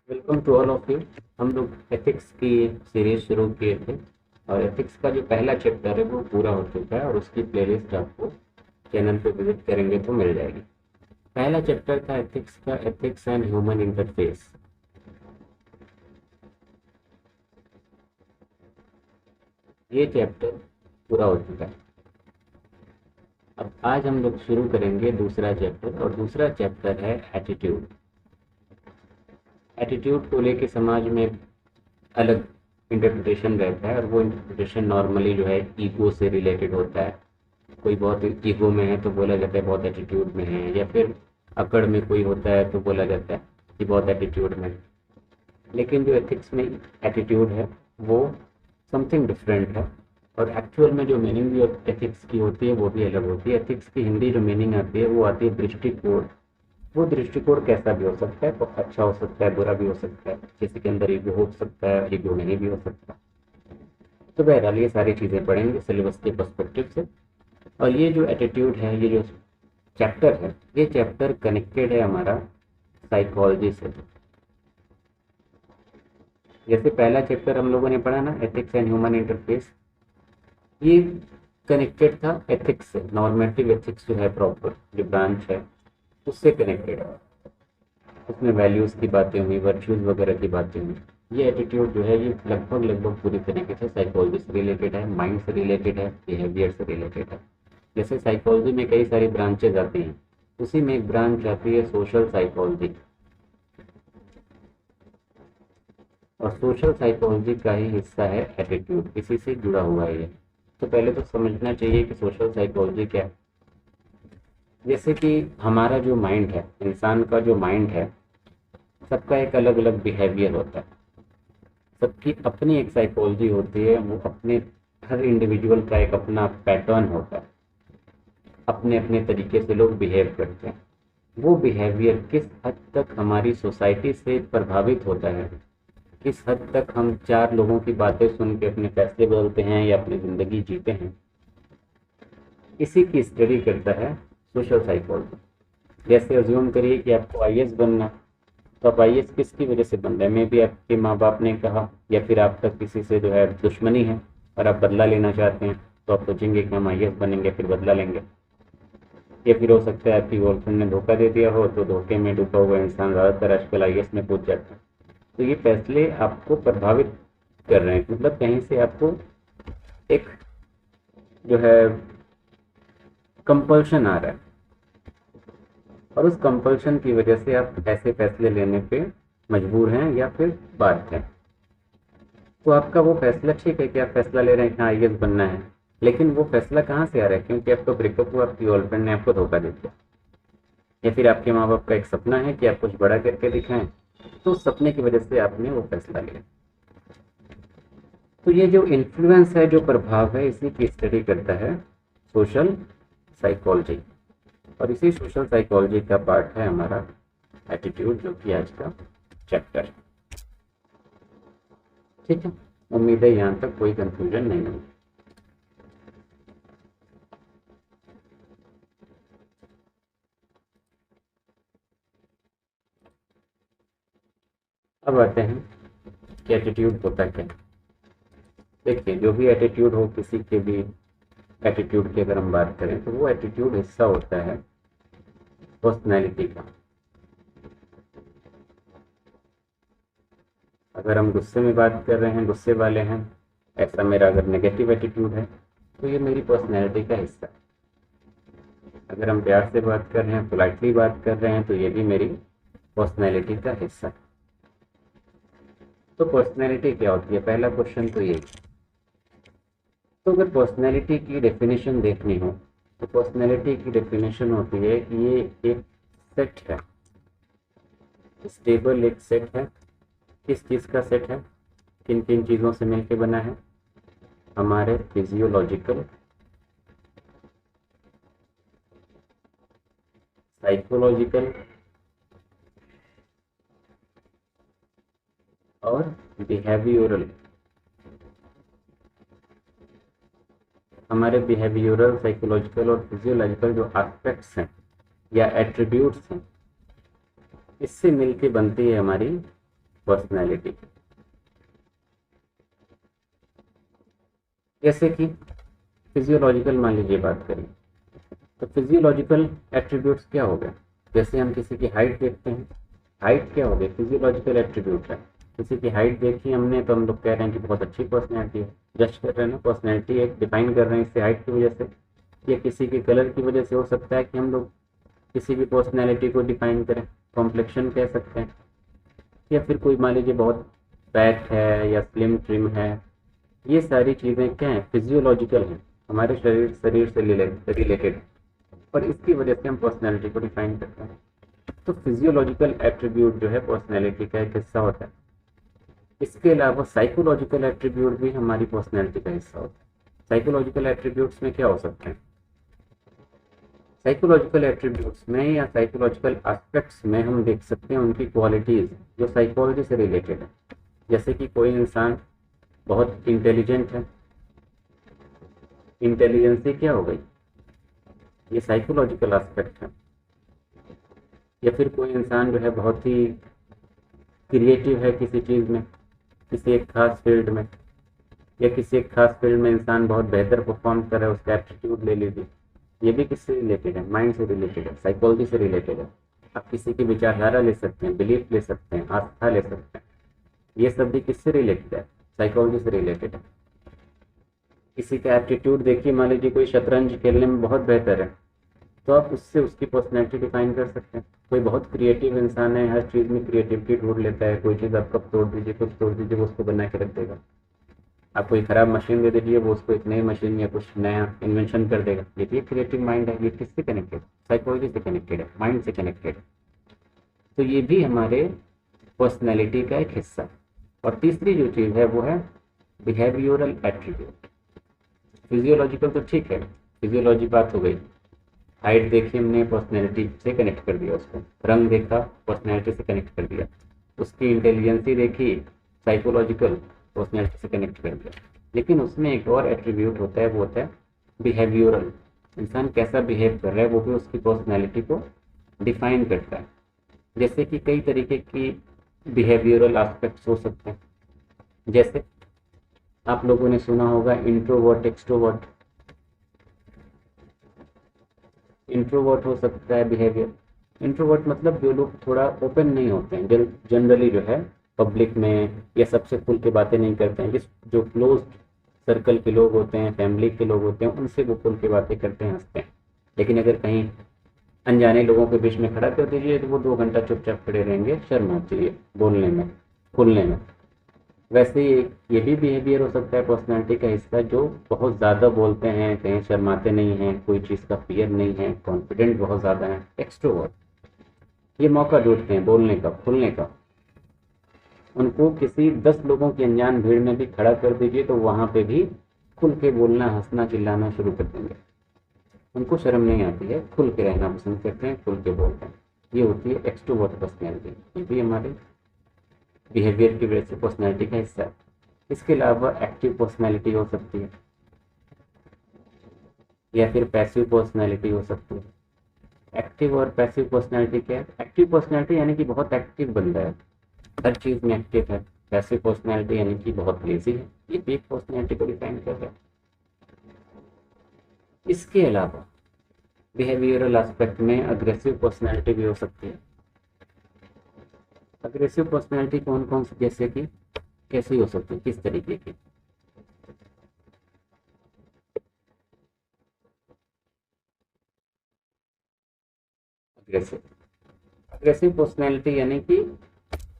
Welcome to all of you. हम लोग ethics की सीरीज शुरू किए थे और एथिक्स का जो पहला चैप्टर है वो पूरा हो चुका है और उसकी प्लेलिस्ट आपको चैनल पे विजिट करेंगे तो मिल जाएगी। पहला चैप्टर था एथिक्स का, एथिक्स एंड ह्यूमन इंटरफेस। ये चैप्टर पूरा हो चुका है। अब आज हम लोग शुरू करेंगे दूसरा चैप्टर और दूसरा चैप्टर है एटीट्यूड। एटीट्यूड को लेके समाज में अलग इंटरप्रिटेशन रहता है और वो इंटरप्रिटेशन नॉर्मली जो है ईगो से रिलेटेड होता है। कोई बहुत ईगो में है तो बोला जाता है बहुत एटीट्यूड में है, या फिर अकड़ में कोई होता है तो बोला जाता है कि बहुत एटीट्यूड में है। लेकिन जो एथिक्स में एटीट्यूड है वो समथिंग डिफरेंट है और एक्चुअल में जो मीनिंग भी एथिक्स की होती है वो भी अलग होती है। एथिक्स की हिंदी जो मीनिंग आती है वो आती है दृष्टिकोण। वो दृष्टिकोण कैसा भी हो सकता है, तो अच्छा हो सकता है, बुरा भी हो सकता है, किसी के अंदर ईगो हो सकता है, ईगो नहीं भी हो सकता। तो बहरहाल ये सारी चीज़ें पढ़ेंगे सिलेबस के पर्सपेक्टिव से। और ये जो एटीट्यूड है, ये जो चैप्टर है, ये चैप्टर कनेक्टेड है हमारा साइकोलॉजी से। जैसे पहला चैप्टर हम लोगों ने पढ़ा ना, एथिक्स एंड ह्यूमन इंटरफेस, ये कनेक्टेड था एथिक्स से। नॉर्मेटिव एथिक्स जो है प्रॉपर जो ब्रांच है उससे कनेक्टेड है। उसमें वैल्यूज़ की बातें हुई, वर्च्यूज़ वगैरह की बातें हुई। ये एटीट्यूड जो है ये लगभग लगभग पूरी तरीके से साइकोलॉजी से रिलेटेड है, माइंड से रिलेटेड है, बिहेवियर से रिलेटेड है। जैसे साइकोलॉजी में कई सारी ब्रांचेज आती हैं, उसी में एक ब्रांच आती है सोशल साइकोलॉजी, और सोशल साइकोलॉजी का ही हिस्सा है एटीट्यूड, इसी से जुड़ा हुआ है ये। तो पहले तो समझना चाहिए कि सोशल साइकोलॉजी क्या है। जैसे कि हमारा जो माइंड है, इंसान का जो माइंड है, सबका एक अलग अलग बिहेवियर होता है, सबकी अपनी एक साइकोलॉजी होती है। वो अपने हर इंडिविजुअल का एक अपना पैटर्न होता है, अपने अपने तरीके से लोग बिहेव करते हैं। वो बिहेवियर किस हद तक हमारी सोसाइटी से प्रभावित होता है, किस हद तक हम चार लोगों की बातें सुन के अपने फैसले बदलते हैं या अपनी ज़िंदगी जीते हैं, इसी की स्टडी करता है सोशल साइकोलॉजी। जैसे अज्यूम करिए कि आपको आईएएस बनना, तो आप आईएएस किसकी वजह से बन रहे हैं? मे भी आपके माँ बाप ने कहा, या फिर आपका किसी से जो है दुश्मनी है और आप बदला लेना चाहते हैं, तो आप सोचेंगे कि हम आईएएस बनेंगे फिर बदला लेंगे। या फिर हो सकता है आपकी गर्लफ्रेंड ने धोखा दे दिया हो, तो धोखे में डूबा हुआ इंसान ज़्यादातर आजकल आईएएस में कूद जाता है। तो ये फैसले आपको प्रभावित कर रहे हैं, मतलब कहीं से आपको एक जो है कंपल्शन आ रहा है, और उस कंपल्शन की वजह से आप ऐसे फैसले लेने पे मजबूर हैं या फिर बाध्य हैं। तो आपका वो फैसला ठीक है कि आप फैसला ले रहे हैं कि हाँ आईएएस बनना है, लेकिन वो फैसला कहाँ से आ रहा है? क्योंकि आपका ब्रेकअप हुआ, आपकी गर्लफ्रेंड ने आपको धोखा दे दिया, या फिर आपके माँ बाप का एक सपना है कि आप कुछ बड़ा करके दिखाएं, तो उस सपने की वजह से आपने वो फैसला लिया। तो ये जो इन्फ्लुएंस है, जो प्रभाव है, इसी की स्टडी करता है सोशल साइकोलॉजी। और इसी सोशल साइकोलॉजी का पार्ट है हमारा एटीट्यूड, जो कि आज का चैप्टर है। ठीक है, उम्मीद है यहाँ तक कोई कंफ्यूजन नहीं होगी। अब आते हैं कि एटीट्यूड होता क्या है। देखिए, जो भी एटीट्यूड हो, किसी के भी एटीट्यूड की अगर हम बात करें, तो वो एटीट्यूड हिस्सा होता है पर्सनैलिटी का। अगर हम गुस्से में बात कर रहे हैं, गुस्से वाले हैं, ऐसा मेरा अगर नेगेटिव एटीट्यूड है, तो ये मेरी पर्सनैलिटी का हिस्सा है। अगर हम प्यार से बात कर रहे हैं, पोलाइटली बात कर रहे हैं, तो ये भी मेरी पर्सनैलिटी का हिस्सा है। तो पर्सनैलिटी क्या होती है, पहला क्वेश्चन तो यही। तो अगर पर्सनैलिटी की डेफिनेशन देखनी हो, तो पर्सनैलिटी की डेफिनेशन होती है कि ये एक सेट है, स्टेबल एक सेट है। किस चीज़ का सेट है? किन किन चीज़ों से मिलकर बना है? हमारे फिजियोलॉजिकल, साइकोलॉजिकल और बिहेवियरल। हमारे बिहेवियरल, साइकोलॉजिकल और फिजियोलॉजिकल जो एस्पेक्ट्स हैं या एट्रीब्यूट्स हैं, इससे मिलके बनती है हमारी पर्सनैलिटी। जैसे कि फिजियोलॉजिकल मान लीजिए बात करें तो फिजियोलॉजिकल एट्रीब्यूट्स क्या हो गए। जैसे हम किसी की हाइट देखते हैं, हाइट क्या हो गई, फिजियोलॉजिकल एट्रीब्यूट है। किसी की हाइट देखी हमने तो हम लोग कह रहे हैं कि बहुत अच्छी पर्सनैलिटी है, जस्ट कर रहे हैं ना, पर्सनैलिटी एक डिफाइन कर रहे हैं इससे हाइट की वजह से, या किसी के कलर की वजह से हो सकता है कि हम लोग किसी भी पर्सनैलिटी को डिफाइन करें, कॉम्प्लेक्शन कह सकते हैं। या फिर कोई मान लीजिए बहुत फैट है या स्लिम ट्रिम है, ये सारी चीज़ें क्या हैं, फिजियोलॉजिकल हैं, हमारे शरीर शरीर से रिलेटेड, और इसकी वजह से हम पर्सनैलिटी को डिफाइन करते हैं। तो फिजियोलॉजिकल एट्रीब्यूट जो है पर्सनैलिटी का एक हिस्सा होता है। इसके अलावा साइकोलॉजिकल एट्रीब्यूट भी हमारी पर्सनैलिटी का हिस्सा होता है। साइकोलॉजिकल एट्रीब्यूट्स में क्या हो सकते हैं, साइकोलॉजिकल एट्रीब्यूट्स में या साइकोलॉजिकल एस्पेक्ट्स में हम देख सकते हैं उनकी क्वालिटीज़ जो साइकोलॉजी से रिलेटेड है। जैसे कि कोई इंसान बहुत इंटेलिजेंट है, इंटेलिजेंसी क्या हो गई, ये साइकोलॉजिकल एस्पेक्ट है। या फिर कोई इंसान जो है बहुत ही क्रिएटिव है किसी चीज़ में, किसी एक खास फील्ड में, या किसी एक खास फील्ड में इंसान बहुत बेहतर परफॉर्म कर रहा है, उसका एप्टीट्यूड ले लीजिए, ये भी किससे रिलेटेड है, माइंड से रिलेटेड है, साइकोलॉजी से रिलेटेड है। आप किसी की विचारधारा ले सकते हैं, बिलीफ ले सकते हैं, आस्था ले सकते हैं, ये सब भी किससे रिलेटेड है, साइकोलॉजी से रिलेटेड है। किसी का एप्टीट्यूड देखिए, मान लीजिए कोई शतरंज खेलने में बहुत बेहतर है, तो आप उससे उसकी पर्सनैलिटी डिफाइन कर सकते हैं। कोई बहुत क्रिएटिव इंसान है, हर चीज़ में क्रिएटिविटी ढूंढ लेता है, कोई चीज़ आप कब तोड़ दीजिए, कुछ तोड़ दीजिए, वो उसको बना के रख देगा। आप कोई ख़राब मशीन दे दीजिए, वो उसको एक नई मशीन या कुछ नया इन्वेंशन कर देगा। ये क्रिएटिव माइंड है, ये किससे कनेक्टेड, साइकोलॉजी से कनेक्टेड है, माइंड से कनेक्टेड है। तो ये भी हमारे पर्सनैलिटी का एक हिस्सा है। और तीसरी जो चीज़ है वो है बिहेवियरल एट्रीब्यूट। फिजियोलॉजिकल तो ठीक है, फिजियोलॉजी बात हो गई, हाइट देखी हमने पर्सनैलिटी से कनेक्ट कर दिया, उसको रंग देखा पर्सनैलिटी से कनेक्ट कर दिया, उसकी इंटेलिजेंसी देखी साइकोलॉजिकल, पर्सनैलिटी से कनेक्ट कर दिया। लेकिन उसमें एक और एट्रीब्यूट होता है, वो होता है बिहेवियरल। इंसान कैसा बिहेव कर रहा है वो भी उसकी पर्सनैलिटी को डिफाइन करता है। जैसे कि कई तरीके की बिहेवियरल एस्पेक्ट्स हो सकते हैं। जैसे आप लोगों ने सुना होगा इंट्रोवर्ट एक्सट्रोवर्ट। इंट्रोवर्ट हो सकता है बिहेवियर, इंट्रोवर्ट मतलब जो लोग थोड़ा ओपन नहीं होते हैं, जनरली जो है पब्लिक में या सबसे खुल के बातें नहीं करते हैं। जिस जो क्लोज सर्कल के लोग होते हैं, फैमिली के लोग होते हैं, उनसे वो खुल के बातें करते हैं, हंसते हैं। लेकिन अगर कहीं अनजाने लोगों के बीच में खड़ा कर दीजिए तो वो 2 घंटा चुपचाप खड़े रहेंगे, शर्म आती है बोलने में, खुलने में। वैसे ही ये भी बिहेवियर हो सकता है पर्सनैलिटी का हिस्सा, जो बहुत ज़्यादा बोलते हैं, कहीं शर्माते नहीं हैं, कोई चीज़ का फियर नहीं है, कॉन्फिडेंट बहुत ज़्यादा है, एक्सट्रोवर्ट। ये मौका ढूंढते हैं बोलने का, खुलने का। उनको किसी 10 लोगों की अनजान भीड़ में भी खड़ा कर दीजिए तो वहाँ पे भी खुल के बोलना, हंसना, चिल्लाना शुरू कर देंगे। उनको शर्म नहीं आती है, खुल के रहना पसंद करते हैं, खुल के बोलते हैं। ये होती है एक्सट्रोवर्ट पर्सनैलिटी। ये भी हमारे बिहेवियर की वजह से पर्सनैलिटी का हिस्सा है। इसके अलावा एक्टिव पर्सनैलिटी हो सकती है या फिर पैसिव पर्सनैलिटी हो सकती है। एक्टिव और पैसिव पर्सनैलिटी क्या है, एक्टिव पर्सनैलिटी यानी कि बहुत एक्टिव बंदा है, हर चीज़ में एक्टिव है। पैसिव पर्सनैलिटी यानी कि बहुत लेजी है। ये भी एक पर्सनैलिटी को डिफाइन कर रहा है। इसके अलावा बिहेवियरल एस्पेक्ट में अग्रेसिव पर्सनैलिटी भी हो सकती है। अग्रेसिव पर्सनैलिटी कौन कौन सी, जैसे कि कैसी हो सकती है, किस तरीके की। अग्रेसिव अग्रेसिव पर्सनैलिटी यानी कि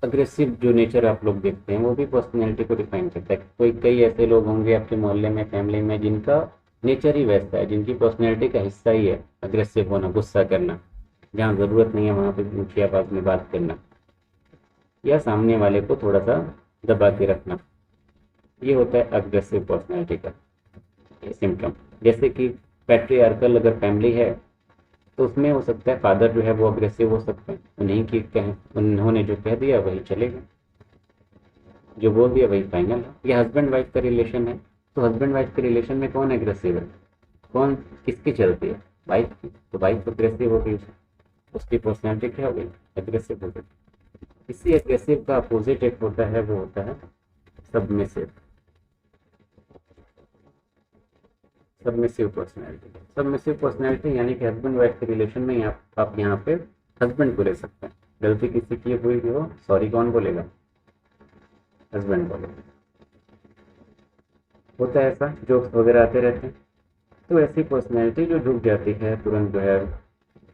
अग्रेसिव जो नेचर आप लोग देखते हैं वो भी पर्सनैलिटी को डिफाइन करता है। कोई कई ऐसे लोग होंगे आपके मोहल्ले में, फैमिली में, जिनका नेचर ही वैसा है, जिनकी पर्सनैलिटी का हिस्सा ही है अग्रेसिव होना, गुस्सा करना, जहाँ ज़रूरत नहीं है वहाँ पे ऊँची आवाज़ में बात करना, या सामने वाले को थोड़ा सा दबा के रखना। ये होता है अग्रेसिव पर्सनैलिटी का सिम्टम। जैसे कि पैट्रियार्कल अगर फैमिली है तो उसमें हो सकता है फादर जो है वो अग्रेसिव हो सकते हैं, उन्होंने जो कह दिया वही चलेगा, जो बोल दिया वही फाइनल है। ये हस्बैंड वाइफ का रिलेशन है, तो हस्बैंड वाइफ के रिलेशन में कौन एग्रेसिव है, कौन किसकी चलती है, वाइफ की। तो वाइफ अग्रेसिव हो गई, उसकी पर्सनैलिटी क्या हो गई, एग्रेसिव हो गई। इसी एग्रेसिव का अपोजिट एक होता है, वो होता है submissive. Submissive personality, submissive personality यानी कि हस्बैंड वाइफ के रिलेशन में आप यहाँ पे हस्बैंड को ले सकते हैं। गलती किसी की हुई भी हो, सॉरी कौन बोलेगा? हस्बैंड बोलेगा। होता है ऐसा, जोक्स वगैरह आते रहते हैं। तो ऐसी पर्सनैलिटी जो झुक जाती है, तुरंत जो है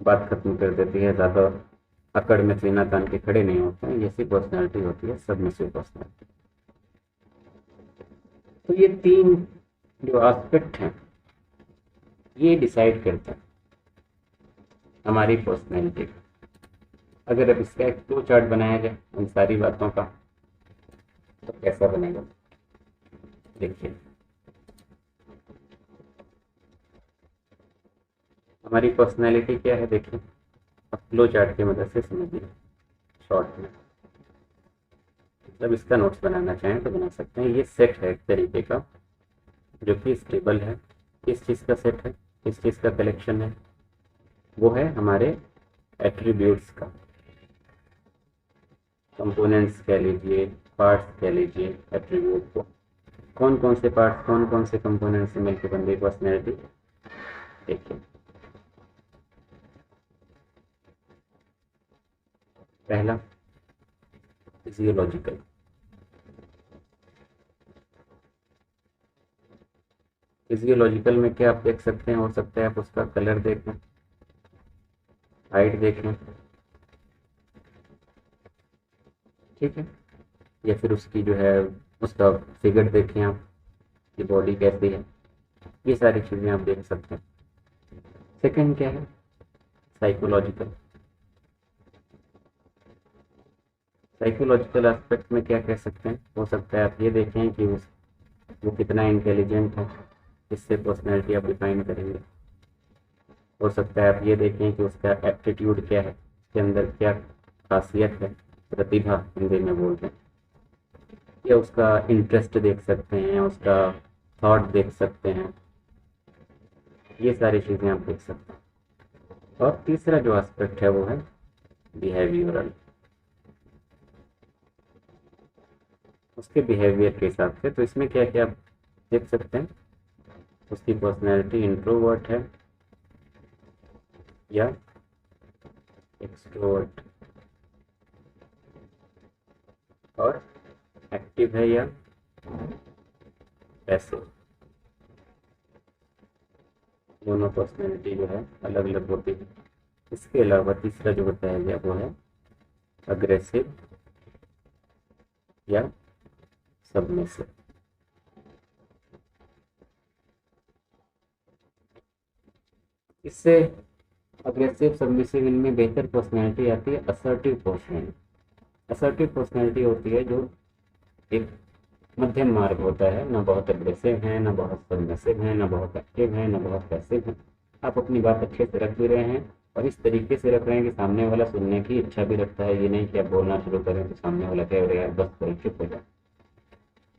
बात खत्म कर देती है, ज़्यादा अकड़ में सीना तान के खड़े नहीं होते हैं, ऐसी पर्सनैलिटी होती है सबमिसिव पर्सनैलिटी। तो ये 3 जो एस्पेक्ट हैं ये डिसाइड करता है हमारी पर्सनैलिटी। अगर अब इसका एक फ्लो चार्ट बनाया जाए उन सारी बातों का, तो कैसा बनेगा? देखिए, हमारी पर्सनैलिटी क्या है, देखिए अब फ्लो चार्ट की मदद से समझिए शॉर्ट में। जब इसका नोट्स बनाना चाहें तो बना सकते हैं। ये सेट है एक तरीके का जो कि स्टेबल है। किस चीज़ का सेट है, किस चीज़ का कलेक्शन है? वो है हमारे एट्रीब्यूट्स का, कंपोनेंट्स कह लीजिए, पार्ट्स कह लीजिए एट्रीब्यूट को। कौन कौन से पार्ट्स, कौन कौन से कंपोनेंट से मिलकर बन रही पर्सनैलिटी? देखिए, पहला फिजियोलॉजिकल। फिजियोलॉजिकल में क्या आप देख सकते हैं? हो सकता है आप उसका कलर देखें, हाइट देखें, ठीक है, या फिर उसकी जो है उसका फिगर देखें आप कि बॉडी कैसी है। ये सारी चीज़ें आप देख सकते हैं। सेकंड क्या है? साइकोलॉजिकल। साइकोलॉजिकल एस्पेक्ट में क्या कह सकते हैं? हो सकता है आप ये देखें कि वो कितना इंटेलिजेंट है, इससे पर्सनैलिटी आप डिफाइन करेंगे। हो सकता है आप ये देखें कि उसका एप्टीट्यूड क्या है, उसके अंदर क्या खासियत है, प्रतिभा हिंदी में बोलते हैं। या उसका इंटरेस्ट देख सकते हैं, उसका थॉट देख सकते हैं, ये सारी चीज़ें आप देख सकते हैं। और तीसरा जो एस्पेक्ट है वो है बिहेवियरल। उसके बिहेवियर के हिसाब से, तो इसमें क्या क्या आप देख सकते हैं? उसकी पर्सनैलिटी इंट्रोवर्ट है या एक्सट्रोवर्ट, और एक्टिव है या पैसिव। दोनों पर्सनैलिटी जो है अलग अलग होती है। इसके अलावा तीसरा जो बताया गया वो है अग्रेसिव या सबमिसिव। इससे अग्रेसिव सबमिसिव इनमें बेहतर पर्सनैलिटी आती है असर्टिव पर्सनैलिटी। असर्टिव पर्सनैलिटी होती है जो एक मध्यम मार्ग होता है, ना बहुत अग्रेसिव है, ना बहुत सबमिसिव है, ना बहुत एक्टिव है, ना बहुत पैसिव है। आप अपनी बात अच्छे से रख भी रहे हैं और इस तरीके से रख रहे हैं कि सामने वाला सुनने की इच्छा भी रखता है। ये नहीं कि आप बोलना शुरू करें तो सामने वाला कहे अरे यार बस करो, चुप हो जाए।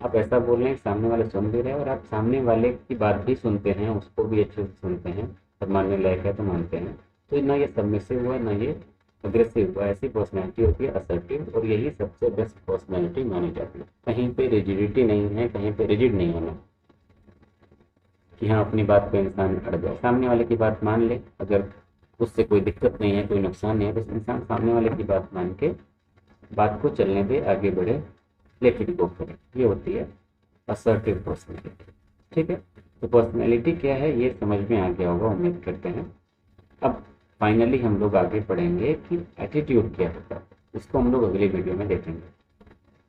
आप ऐसा बोल रहे हैं कि सामने वाला सुन भी रहे हैं और आप सामने वाले की बात भी सुनते हैं, उसको भी अच्छे से सुनते हैं और मानने लायक है तो मानते हैं। तो ना ये सबमिसिव हुआ ना ये अग्रेसिव हुआ। ऐसी पर्सनैलिटी होती है असर्टिव, और यही सबसे बेस्ट पर्सनैलिटी मानी जाती है। कहीं पे रिजिडिटी नहीं है, कहीं पे रिजिड नहीं होना कि हाँ अपनी बात पे इंसान अड़ जाए। सामने वाले की बात मान ले, अगर उससे कोई दिक्कत नहीं है, कोई नुकसान नहीं है, तो इंसान सामने वाले की बात मान के बात को चलने दे, आगे बढ़े, लेट इट गो करे। ये होती है असर्टिव पर्सनैलिटी। ठीक है, तो पर्सनैलिटी क्या है ये समझ में आ गया होगा, उम्मीद करते हैं। अब फाइनली हम लोग आगे पढ़ेंगे कि एटीट्यूड क्या होता है। इसको हम लोग अगली वीडियो में देखेंगे।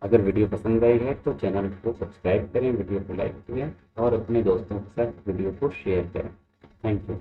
अगर वीडियो पसंद आई है तो चैनल को सब्सक्राइब करें, वीडियो को लाइक करें और अपने दोस्तों के साथ वीडियो को शेयर करें। Thank you.